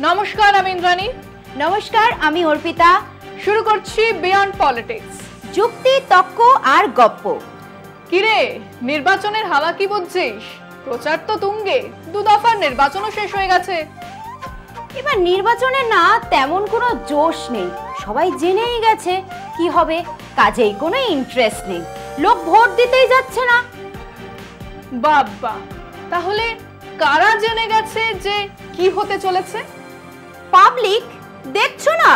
নমস্কার, আমি ইন্দ্রাণী। নমস্কার, আমি অর্পিতা। শুরু করছি বিয়ন্ড পলিটিক্স, যুক্তি, তর্ক আর গপ্প। কিরে, নির্বাচনের হাওয়া কি বুঝছিস? প্রচার তো তুঙ্গে, 2 দফার নির্বাচনও শেষ হয়ে গেছে। এবার নির্বাচনে না তেমন কোনো জোশ নেই, সবাই জেনেই গেছে কি হবে, কাজেই কোনো ইন্টারেস্ট নেই, লোক ভোট দিতেই যাচ্ছে না। বাবা, তাহলে কারা জেনে গেছে যে কি হতে চলেছে? পাবলিক, দেখছো না?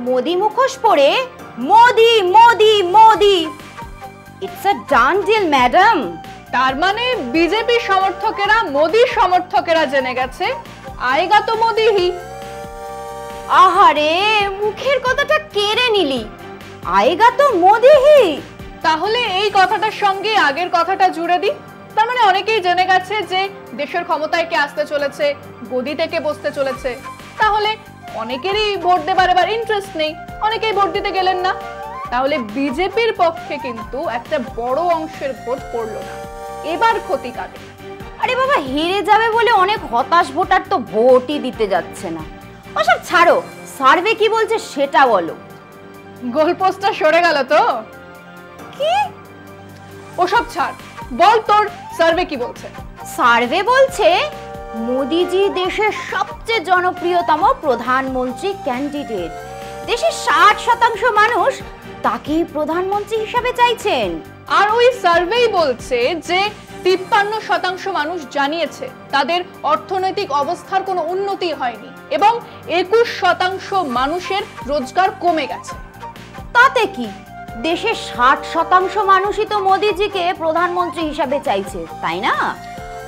মোদি মুখোশ পরে Modi Modi Modi, it's a done deal madam. তার মানে বিজেপি সমর্থকেরা, মোদি সমর্থকেরা জেনে গেছে আয়েগা তো মোদি হি। আহারে, মুখের কথাটা কেড়ে নিলি, আয়েগা তো মোদি হি। তাহলে এই কথাটার সঙ্গে আগের কথাটা জুড়ে দিই। তার মানে অনেকেই জেনে গেছে যে দেশের ক্ষমতায় কে আসতে চলেছে, গদিতে কে বসতে চলেছে। তাহলে অনেকেরই ভোট দেবার এবার ইন্টারেস্ট নেই, অনেকেই ভোট দিতে গেলেন না। তাহলে বিজেপির পক্ষে কিন্তু একটা বড় অংশের ভোট পড়লো না। এবার ক্ষতি কাদের? আরে বাবা, হেরে যাবে বলে অনেক হতাশ ভোটার তো ভোটই দিতে যাচ্ছে না। ওসব ছাড়ো, সার্ভে কি বলছে সেটা বলো। গোলপোস্টটা সরে গেল তো? কি? ওসব ছাড়, বল তোর সার্ভে কি বলছে? সার্ভে বলছে মোদিজি দেশের সবচেয়ে জনপ্রিয়তম প্রধানমন্ত্রী ক্যান্ডিডেট। দেশের 60% মানুষ তাকেই প্রধানমন্ত্রী হিসাবে চাইছেন। আর ওই সার্ভেই বলছে যে 53% মানুষ জানিয়েছে তাদের অর্থনৈতিক অবস্থার কোনো উন্নতি হয়নি এবং 21% মানুষের রোজগার কমে গেছে। তাতে কি, দেশের 60% মানুষই তো মোদিজিকে প্রধানমন্ত্রী হিসাবে চাইছে, তাই না?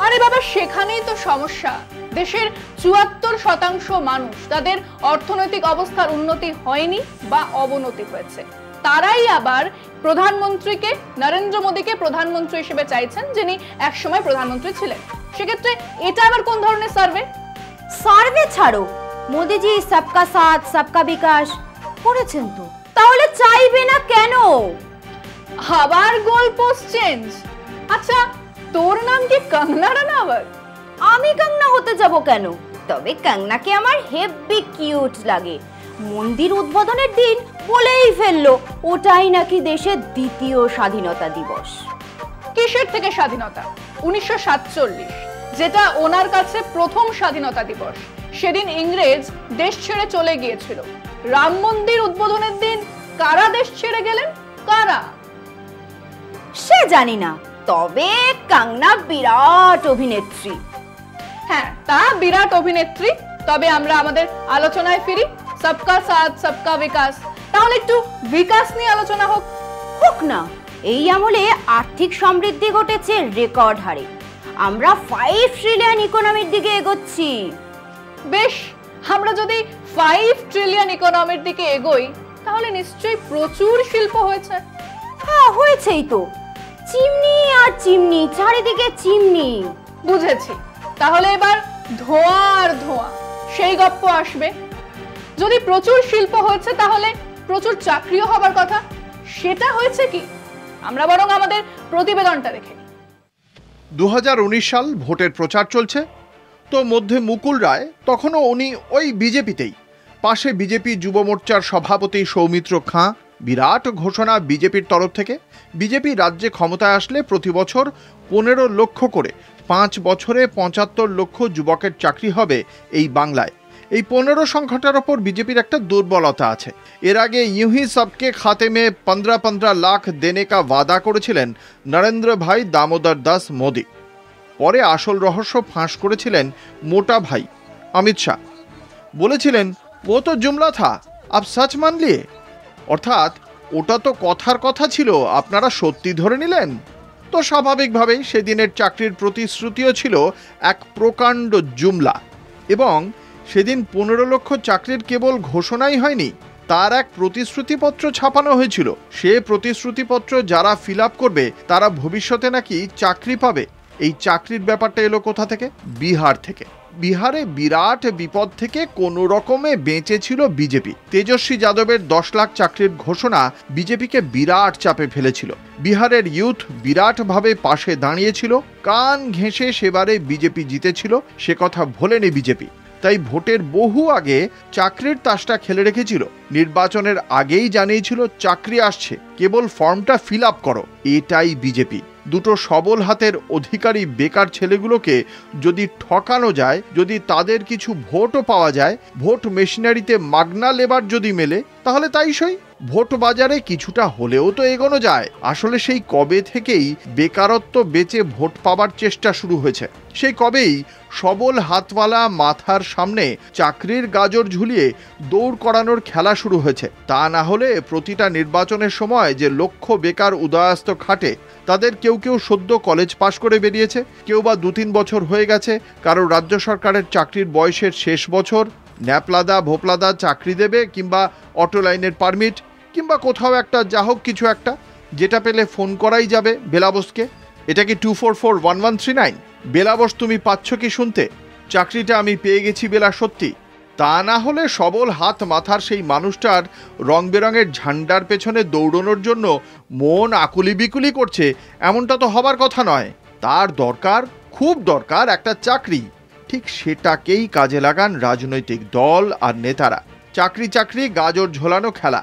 আরে বাবা, সেখানেই তো সমস্যা। দেশের 74% মানুষ তাদের অর্থনৈতিক অবস্থার উন্নতি হয়নি বা অবনতি হয়েছে। তারাই আবার প্রধানমন্ত্রীকে, নরেন্দ্র মোদীকে প্রধানমন্ত্রী হিসেবে চাইছেন, যিনি একসময় প্রধানমন্ত্রী ছিলেন। সেক্ষেত্রে এটা আবার কোন ধরনের সার্ভে? সার্ভে ছাড়ো, মোদিজি সবকা সাথ সবকা বিকাশ করেছেন তো, তাহলে চাইবে না কেন? আবার গোল পোস্ট চেঞ্জ। আচ্ছা, তোর নাম কি কঙ্গনা রানাওয়াত? আমি কঙ্গনা হতে যাব কেন? তবে কঙ্গনাকে আমার হেভি কিউট লাগে। মন্দির উদ্বোধনের দিন বলেই ফেললো ওটাই নাকি দেশের দ্বিতীয় স্বাধীনতা দিবস। কিসের থেকে স্বাধীনতা? 1947, যেটা ওনার কাছে প্রথম স্বাধীনতা দিবস। সেদিন ইংরেজ দেশ ছেড়ে চলে গিয়েছিল। রাম মন্দির উদ্বোধনের দিন কারা দেশ ছেড়ে গেলেন? কারা? সে জানি না, তবে কঙ্গনা বিরাট অভিনেত্রী। হ্যাঁ, তা বিরাট অভিনেত্রী। তবে আমরা আমাদের আলোচনায় ফিরি। সবকা সাথ সবকা বিকাশ, তাহলে একটু বিকাশ নিয়ে আলোচনা হোক। হোক না। এই আমলে আর্থিক সমৃদ্ধি ঘটেছে রেকর্ড হারে। আমরা 5 ট্রিলিয়ন ইকোনমির দিকে এগোচ্ছি। বেশ, আমরা যদি 5 ট্রিলিয়ন ইকোনমির দিকে এগোই, তাহলে নিশ্চয়ই প্রচুর শিল্প হয়েছে। হ্যাঁ, হয়েছেই তো। চিমনি আর চিমনি, চারিদিকে চিমনি। বুঝেছি। তাহলে এবার ধোঁয়া আর ধোঁয়া, সেই গপ্প আসবে। যদি প্রচুর শিল্প হয়েছে, তাহলে প্রচুর চাকরিও হবার কথা। সেটা হয়েছে কি? আমরা বরং আমাদের প্রতিবেদনটা দেখে নিই। 2019 সাল, ভোটের প্রচার চলছে। তো মধ্যে মুকুল রায়, তখনও উনি ওই বিজেপিতেই। পাশে বিজেপি যুব মোর্চার সভাপতি সৌমিত্র খাঁ। বিরাট ঘোষণা বিজেপির তরফ থেকে, বিজেপি রাজ্যে ক্ষমতায় আসলে প্রতি বছর 15 লক্ষ করে 5 বছরে 75 লক্ষ যুবকের চাকরি হবে এই বাংলায়। এই 15 সংখ্যাটার ওপর বিজেপির একটা দুর্বলতা আছে। এর আগে ইউহি সবকে খাতে মে 15-15 লাখ দেনে কা ওয়াদা করেছিলেন নরেন্দ্র ভাই দামোদর দাস মোদি। পরে আসল রহস্য ফাঁস করেছিলেন মোটা ভাই অমিত শাহ। বলেছিলেন ও তো জুমলা থা, আপ সচ মান লিয়ে। অর্থাৎ ওটা তো কথার কথা ছিল, আপনারা সত্যি ধরে নিলেন। তো স্বাভাবিকভাবেই সেদিনের চাকরির প্রতিশ্রুতিও ছিল এক প্রকাণ্ড জুমলা। এবং সেদিন 15 লক্ষ চাকরির কেবল ঘোষণাই হয়নি, তার এক প্রতিশ্রুতিপত্র ছাপানো হয়েছিল। সে প্রতিশ্রুতিপত্র যারা ফিল আপ করবে তারা ভবিষ্যতে নাকি চাকরি পাবে। এই চাকরির ব্যাপারটা এলো কোথা থেকে? বিহার থেকে। বিহারে বিরাট বিপদ থেকে কোনো রকমে বেঁচেছিল বিজেপি। তেজস্বী যাদবের 10 লাখ চাকরির ঘোষণা বিজেপিকে বিরাট চাপে ফেলেছিল। বিহারের ইউথ বিরাটভাবে পাশে দাঁড়িয়েছিল। কান ঘেঁষে সেবারে বিজেপি জিতেছিল, সে কথা ভোলেনি বিজেপি। তাই ভোটের বহু আগে চাকরির তাসটা খেলে রেখেছিল। নির্বাচনের আগেই জানিয়েছিল চাকরি আসছে, কেবল ফর্মটা ফিল আপ করো। এটাই বিজেপি। দুটো সবল হাতের অধিকারী বেকার ছেলেগুলোকে যদি ঠকানো যায়, যদি তাদের কিছু ভোটও পাওয়া যায়, ভোট মেশিনারিতে মাগনা লেবার যদি মেলে, তাহলে তাই সই। ভোট বাজারে কিছুটা হলেও তো এগোনো যায়। আসলে সেই কবে থেকেই বেকারত্ব বেচে ভোট পাবার চেষ্টা শুরু হয়েছে। সেই কবেই সবল হাতওয়ালা মাথার সামনে চাকরির গাজর ঝুলিয়ে দৌড় করানোর খেলা শুরু হয়েছে। তা না হলে প্রতিটা নির্বাচনের সময় যে লক্ষ বেকার উদয়াস্ত খাটে, তাদের কেউ কেউ সদ্য কলেজ পাশ করে বেরিয়েছে, কেউ বা 2-3 বছর হয়ে গেছে, কারো রাজ্য সরকারের চাকরির বয়সের শেষ বছর, ন্যাপলাদা ভোপলাদা চাকরি দেবে, কিংবা অটো লাইনের পারমিট, কিংবা কোথাও একটা যা হোক কিছু একটা, যেটা পেলে ফোন করাই যাবে বেলাবসকে। এটা কি 244139? বেলাবস তুমি পাচ্ছ কি শুনতে? চাকরিটা আমি পেয়ে গেছি বেলা সত্যি। তা না হলে সবল হাত মাথার সেই মানুষটার রং বেরঙের ঝান্ডার পেছনে দৌড়নোর জন্য মন আকুলি বিকুলি করছে, এমনটা তো হবার কথা নয়। তার দরকার, খুব দরকার একটা চাকরি। ঠিক সেটাকেই কাজে লাগান রাজনৈতিক দল আর নেতারা। চাকরি চাকরি গাজর ঝোলানো খেলা।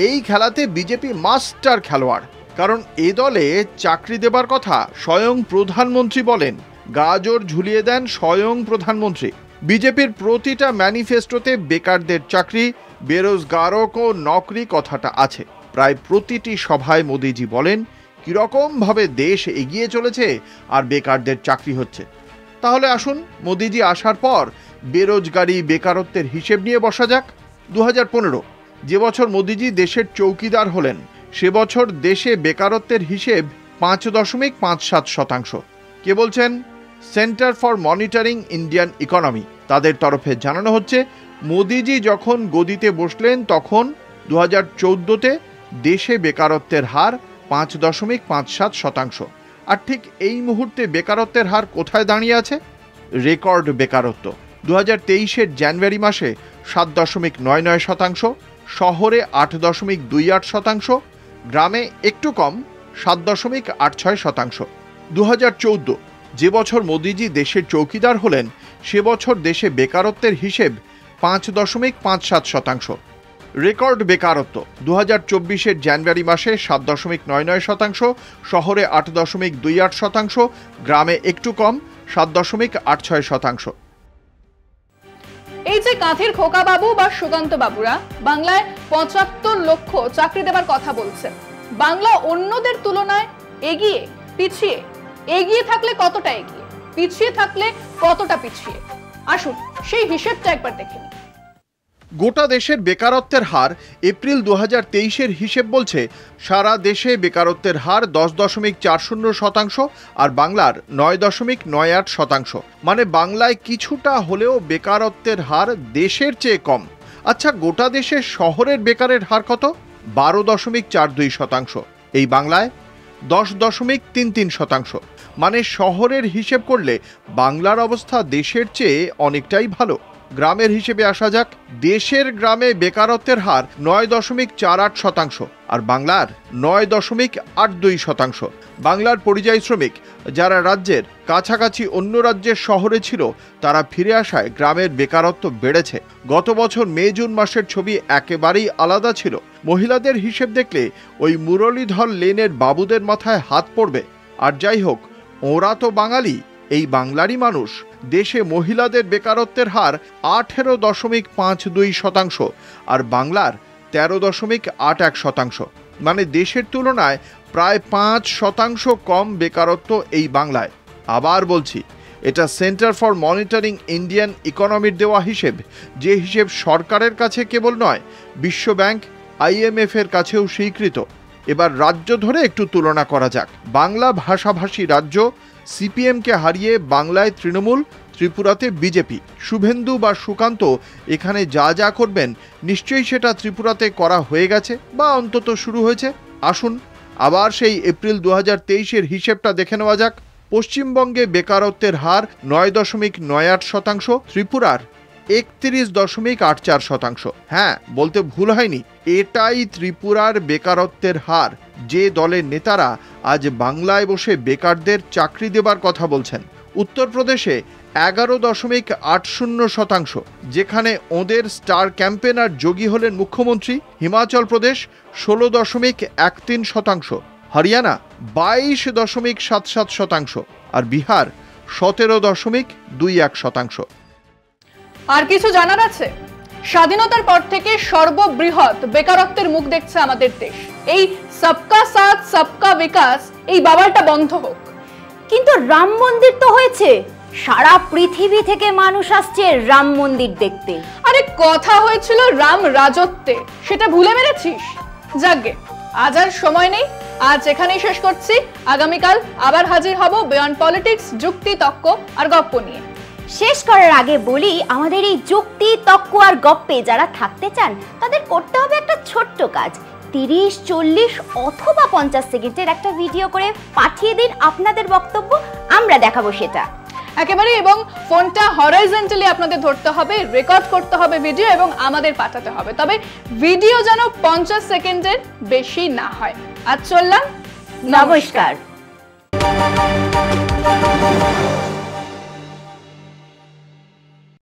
এই খেলাতে বিজেপি মাস্টার খেলোয়াড়, কারণ এ দলে চাকরি দেবার কথা স্বয়ং প্রধানমন্ত্রী বলেন, গাজর ঝুলিয়ে দেন স্বয়ং প্রধানমন্ত্রী। বিজেপির প্রতিটা ম্যানিফেস্টোতে বেকারদের চাকরি, বেরোজগারও কো নকরি কথাটা আছে। প্রায় প্রতিটি সভায় মোদিজি বলেন কীরকমভাবে দেশ এগিয়ে চলেছে আর বেকারদের চাকরি হচ্ছে। তাহলে আসুন মোদিজি আসার পর বেরোজগারি বেকারত্বের হিসেব নিয়ে বসা যাক। 2015 যে বছর মোদিজি দেশের চৌকিদার হলেন, সে বছর দেশে বেকারত্বের হিসেব 5.57%। কে বলছেন? Centre for monitoring Indian economy. তাদের তরফে জানানো হচ্ছে মোদিজি যখন গদিতে বসলেন তখন 2014-তে দেশে বেকারত্বের হার 5.57%। আর ঠিক এই মুহূর্তে বেকারত্বের হার কোথায় দাঁড়িয়ে আছে? রেকর্ড বেকারত্ব। 2023-এর জানুয়ারি মাসে 7.99%, শহরে 8.28%, গ্রামে একটু কম 7.86%। 2014 যে বছর মোদিজি দেশের চৌকিদার হলেন, সে বছর দেশে বেকারত্বের হিসেব 5.57%। রেকর্ড বেকারত্ব 2024-এর জানুয়ারি মাসে 7.99%, শহরে 8.28%, গ্রামে একটু কম 7.86%। এই যে কাঁথির খোকা বাবু বা সুকান্ত বাবুরা বাংলায় 75 লক্ষ চাকরি দেবার কথা বলছেন, বাংলা অন্যদের তুলনায় এগিয়ে পিছিয়ে? এগিয়ে থাকলে কতটা এগিয়ে, পিছিয়ে থাকলে কতটা পিছিয়ে? আসুন সেই হিসেবটা একবার দেখে নিই। গোটা দেশের বেকারত্বের হার এপ্রিল 2023-এর হিসেব বলছে সারা দেশে বেকারত্বের হার 10.40%, আর বাংলার 9.98%। মানে বাংলায় কিছুটা হলেও বেকারত্বের হার দেশের চেয়ে কম। আচ্ছা, গোটা দেশের শহরের বেকারের হার কত? 12.42%। এই বাংলায় 10.33%। মানে শহরের হিসেব করলে বাংলার অবস্থা দেশের চেয়ে অনেকটাই ভালো। গ্রামের হিসেবে আসা যাক। দেশের গ্রামে বেকারত্বের হার 9.48%, আর বাংলার 9.82%। বাংলার পরিযায়ী শ্রমিক যারা রাজ্যের কাছাকাছি অন্য রাজ্যের শহরে ছিল, তারা ফিরে আসায় গ্রামের বেকারত্ব বেড়েছে। গত বছর মে জুন মাসের ছবি একেবারেই আলাদা ছিল। মহিলাদের হিসেব দেখলে ওই মুরলীধর লেনের বাবুদের মাথায় হাত পড়বে। আর যাই হোক, ওরা তো বাঙালি, এই বাংলারই মানুষ। দেশে মহিলাদের বেকারত্বের হার 18.52%, আর বাংলার 13.81%। মানে দেশের তুলনায় প্রায় 5% কম বেকারত্ব এই বাংলায়। আবার বলছি, এটা সেন্টার ফর মনিটরিং ইন্ডিয়ান ইকোনমির দেওয়া হিসেব, যে হিসেব সরকারের কাছে কেবল নয়, বিশ্বব্যাংক IMF এর কাছেও স্বীকৃত। এবার রাজ্য ধরে একটু তুলনা করা যাক। বাংলা ভাষাভাষী রাজ্য, CPM-কে হারিয়ে বাংলায় তৃণমূল, ত্রিপুরাতে বিজেপি। শুভেন্দু বা সুকান্ত এখানে যা যা করবেন নিশ্চয়ই সেটা ত্রিপুরাতে করা হয়ে গেছে বা অন্তত শুরু হয়েছে। আসুন আবার সেই এপ্রিল 2023-এর হিসেবটা দেখে নেওয়া যাক। পশ্চিমবঙ্গে বেকারত্বের হার 9.98%, ত্রিপুরার 31.84%। হ্যাঁ, বলতে ভুল হয়নি, এটাই ত্রিপুরার বেকারত্বের হার। যে দলের নেতারা আজ বাংলায় বসে বেকারদের চাকরি দেবার কথা বলছেন, উত্তরপ্রদেশে 11.80%, যেখানে ওদের স্টার ক্যাম্পেনার যোগী হলেন মুখ্যমন্ত্রী। হিমাচল প্রদেশ 16.13%, হরিয়ানা 22.77% আর বিহার 17.21%। আর কিছু জানার আছে? স্বাধীনতার পর থেকে সর্ববৃহৎ বেকারত্বের মুখ দেখছে আমাদের দেশ। এই সবকা সাথ সবকা বিকাশ এই বাবালটা বন্ধ হোক। কিন্তু রাম মন্দির তো হয়েছে, সারা পৃথিবী থেকে মানুষ আসছে রাম মন্দির দেখতে। আরে কথা হয়েছিল রাম রাজত্বে, সেটা ভুলে মেরেছিস? যাকগে, আজ আর সময় নেই, আজ এখানেই শেষ করছি। আগামীকাল আবার হাজির হব বিয়ন্ড পলিটিক্স, যুক্তি, তর্ক আর গপ্প নিয়ে। শেষ করার আগে বলি, আমাদের এই যুক্তি, তর্ক আর গপ্পে যারা থাকতে চান তাদের করতে হবে একটা ছোট্ট কাজ। 30, 40 অথবা 50 সেকেন্ডের একটা ভিডিও করে পাঠিয়ে দিন আপনাদের বক্তব্য, আমরা দেখাবো সেটা একেবারে। এবং ফোনটা হরাইজন্টালি আপনাদের ধরতে হবে, রেকর্ড করতে হবে ভিডিও এবং আমাদের পাঠাতে হবে। তবে ভিডিও যেন 50 সেকেন্ডের বেশি না হয়। আজ চললাম, নমস্কার।